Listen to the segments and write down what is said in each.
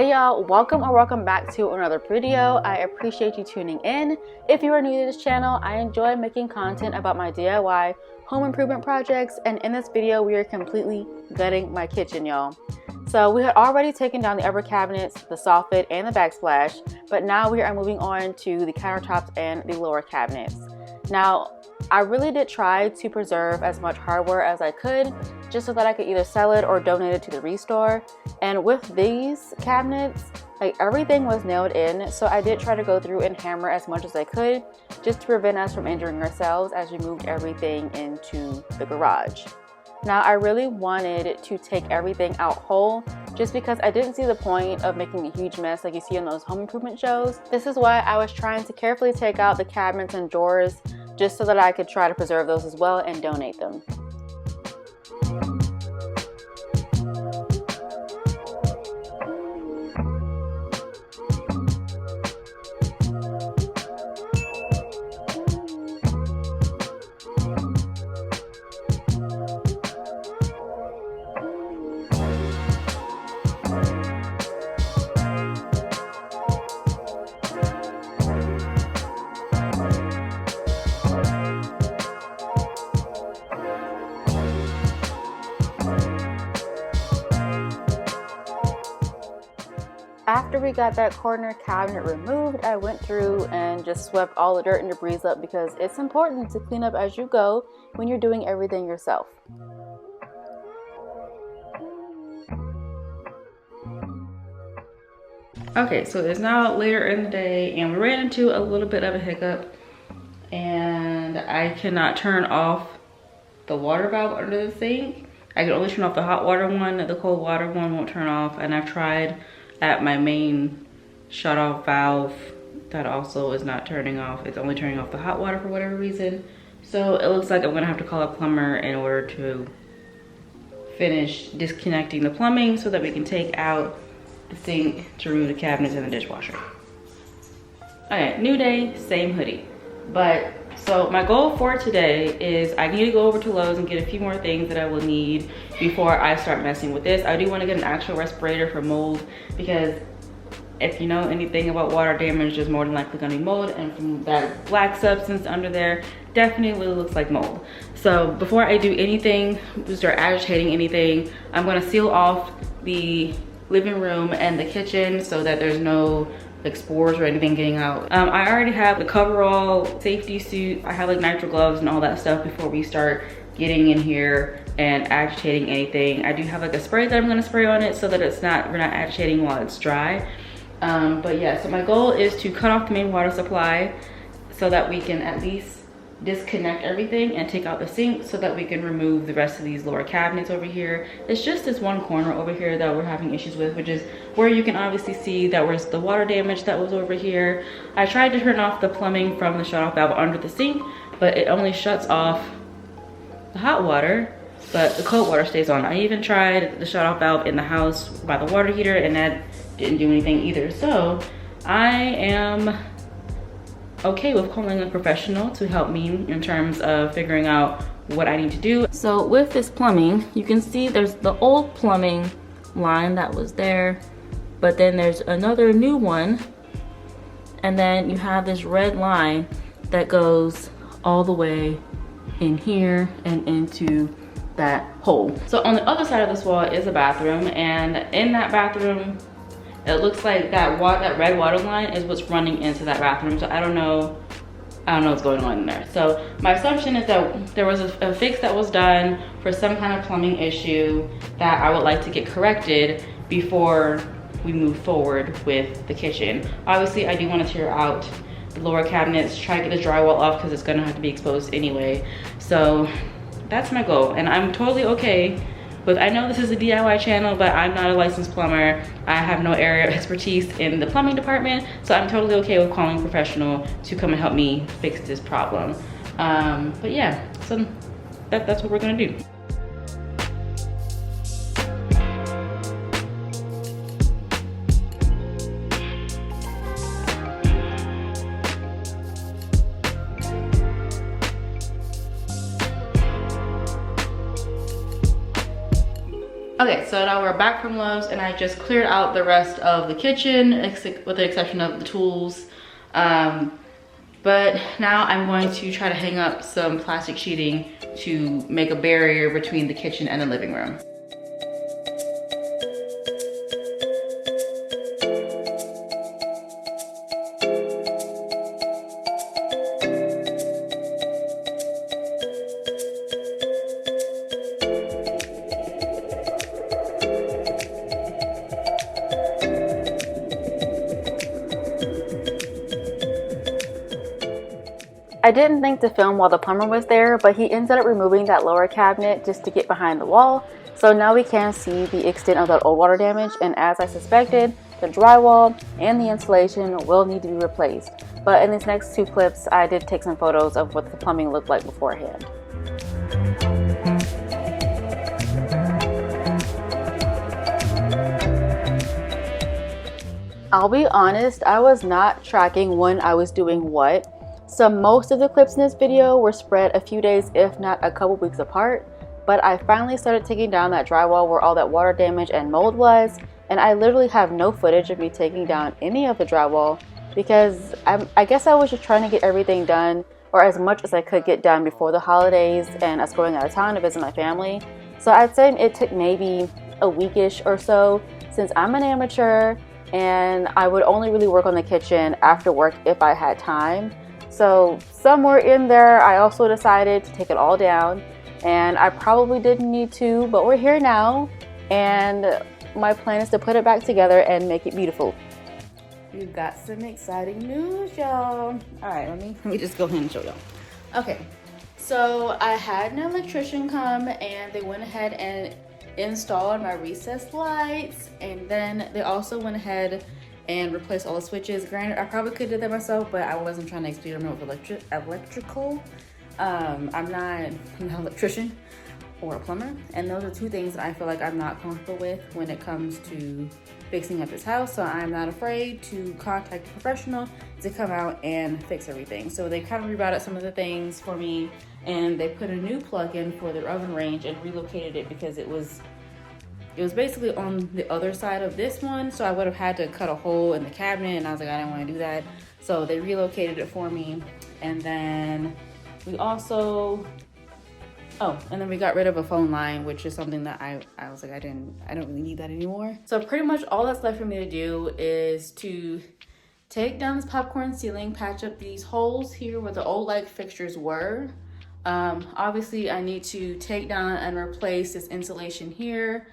Hey y'all, welcome or welcome back to another video. I appreciate you tuning in. If you are new to this channel, I enjoy making content about my DIY home improvement projects, and in this video we are completely gutting my kitchen, y'all. So we had already taken down the upper cabinets, the soffit, and the backsplash, but now we are moving on to the countertops and the lower cabinets. Now, I really did try to preserve as much hardware as I could, just so that I could either sell it or donate it to the restore. And with these cabinets, like, everything was nailed in, so I did try to go through and hammer as much as I could, just to prevent us from injuring ourselves as we moved everything into the garage. Now, I really wanted to take everything out whole, just because I didn't see the point of making a huge mess like you see on those home improvement shows. This is why I was trying to carefully take out the cabinets and drawers, just so that I could try to preserve those as well and donate them. After we got that corner cabinet removed, I went through and just swept all the dirt and debris up, because it's important to clean up as you go when you're doing everything yourself. Okay, so it's now later in the day and we ran into a little bit of a hiccup, and I cannot turn off the water valve under the sink. I can only turn off the hot water one. The cold water one won't turn off, and I've tried at my main shut off valve, that also is not turning off. It's only turning off the hot water for whatever reason. So it looks like I'm gonna have to call a plumber in order to finish disconnecting the plumbing so that we can take out the sink to remove the cabinets and the dishwasher. Okay, new day, same hoodie. But so my goal for today is I need to go over to Lowe's and get a few more things that I will need before I start messing with this. I do want to get an actual respirator for mold, because if you know anything about water damage, there's more than likely going to be mold, and from that black substance under there definitely looks like mold. So before I do anything, start agitating anything, I'm going to seal off the living room and the kitchen so that there's no like spores or anything getting out. I already have the coverall, safety suit. I have like nitrile gloves and all that stuff before we start getting in here and agitating anything. I do have like a spray that I'm gonna spray on it so that we're not agitating while it's dry. But yeah, so my goal is to cut off the main water supply so that we can at least disconnect everything and take out the sink so that we can remove the rest of these lower cabinets over here. It's just this one corner over here that we're having issues with, which is where you can obviously see that was the water damage that was over here. I tried to turn off the plumbing from the shut off valve under the sink, but it only shuts off the hot water, but the cold water stays on. I even tried the shut off valve in the house by the water heater, and that didn't do anything either. So I am okay with calling a professional to help me in terms of figuring out what I need to do. So with this plumbing, you can see there's the old plumbing line that was there, but then there's another new one, and then you have this red line that goes all the way in here and into that hole. So on the other side of this wall is a bathroom, and in that bathroom, it looks like that red water line is what's running into that bathroom. So I don't know what's going on in there. So my assumption is that there was a fix that was done for some kind of plumbing issue that I would like to get corrected before we move forward with the kitchen. Obviously, I do want to tear out the lower cabinets, try to get the drywall off because it's gonna have to be exposed anyway. So that's my goal, and I'm totally okay. But I know this is a DIY channel, but I'm not a licensed plumber. I have no area of expertise in the plumbing department, so I'm totally okay with calling a professional to come and help me fix this problem. But yeah, so that's what we're gonna do. Okay, so now we're back from Lowe's and I just cleared out the rest of the kitchen with the exception of the tools. But now I'm going to try to hang up some plastic sheeting to make a barrier between the kitchen and the living room. I didn't think to film while the plumber was there, but he ended up removing that lower cabinet just to get behind the wall. So now we can see the extent of that old water damage, and as I suspected, the drywall and the insulation will need to be replaced. But in these next two clips, I did take some photos of what the plumbing looked like beforehand. I'll be honest, I was not tracking when I was doing what. So most of the clips in this video were spread a few days, if not a couple weeks apart. But I finally started taking down that drywall where all that water damage and mold was. And I literally have no footage of me taking down any of the drywall because I guess I was just trying to get everything done, or as much as I could get done before the holidays and us going out of town to visit my family. So I'd say it took maybe a weekish or so, since I'm an amateur and I would only really work on the kitchen after work if I had time. So somewhere in there, I also decided to take it all down, and I probably didn't need to, but we're here now, and my plan is to put it back together and make it beautiful. We've got some exciting news, y'all. All right, let me just go ahead and show y'all. Okay, so I had an electrician come, and they went ahead and installed my recessed lights, and then they also went ahead and replace all the switches. Granted, I probably could have did that myself, but I wasn't trying to experiment with electrical. I'm not an electrician or a plumber, and those are two things that I feel like I'm not comfortable with when it comes to fixing up this house. So I'm not afraid to contact a professional to come out and fix everything. So they kind of rerouted some of the things for me, and they put a new plug in for their oven range and relocated it because it was basically on the other side of this one, so I would have had to cut a hole in the cabinet, and I was like, I didn't want to do that. So they relocated it for me. And then we also, and then we got rid of a phone line, which is something that I was like, I don't really need that anymore. So pretty much all that's left for me to do is to take down this popcorn ceiling, patch up these holes here where the old light fixtures were. Obviously I need to take down and replace this insulation here,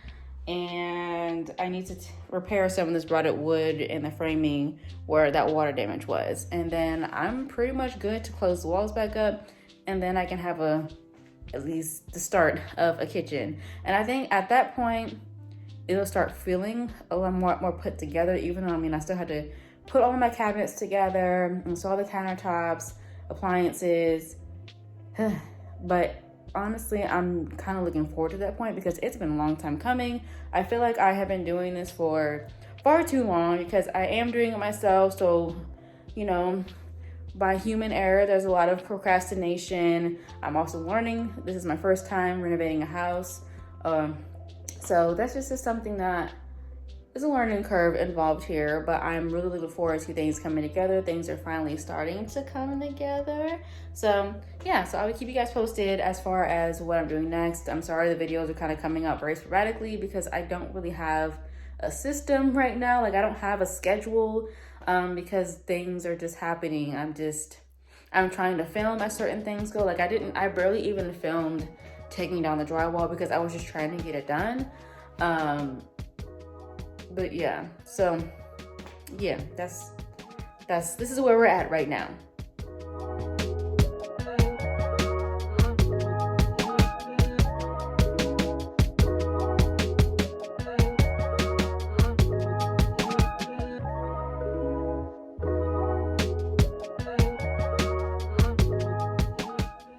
and I need to repair some of this rotted wood in the framing where that water damage was. And then I'm pretty much good to close the walls back up, and then I can have at least the start of a kitchen. And I think at that point, it'll start feeling a lot more put together, even though, I mean, I still had to put all of my cabinets together, install the countertops, appliances. But honestly, I'm kind of looking forward to that point because it's been a long time coming. I feel like I have been doing this for far too long because I am doing it myself. So, you know, by human error, there's a lot of procrastination. I'm also learning. This is my first time renovating a house. So that's just something that is a learning curve involved here, but I'm really looking forward to things coming together. Things are finally starting to come together. So yeah, so I will keep you guys posted as far as what I'm doing next. I'm sorry the videos are kind of coming out very sporadically because I don't really have a system right now. Like, I don't have a schedule because things are just happening. I'm trying to film as certain things go. Like, I barely even filmed taking down the drywall because I was just trying to get it done. But yeah, so yeah, this is where we're at right now.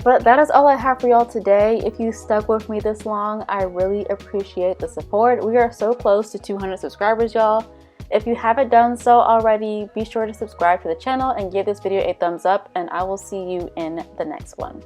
But that is all I have for y'all today. If you stuck with me this long, I really appreciate the support. We are so close to 200 subscribers, y'all. If you haven't done so already, be sure to subscribe to the channel and give this video a thumbs up, and I will see you in the next one.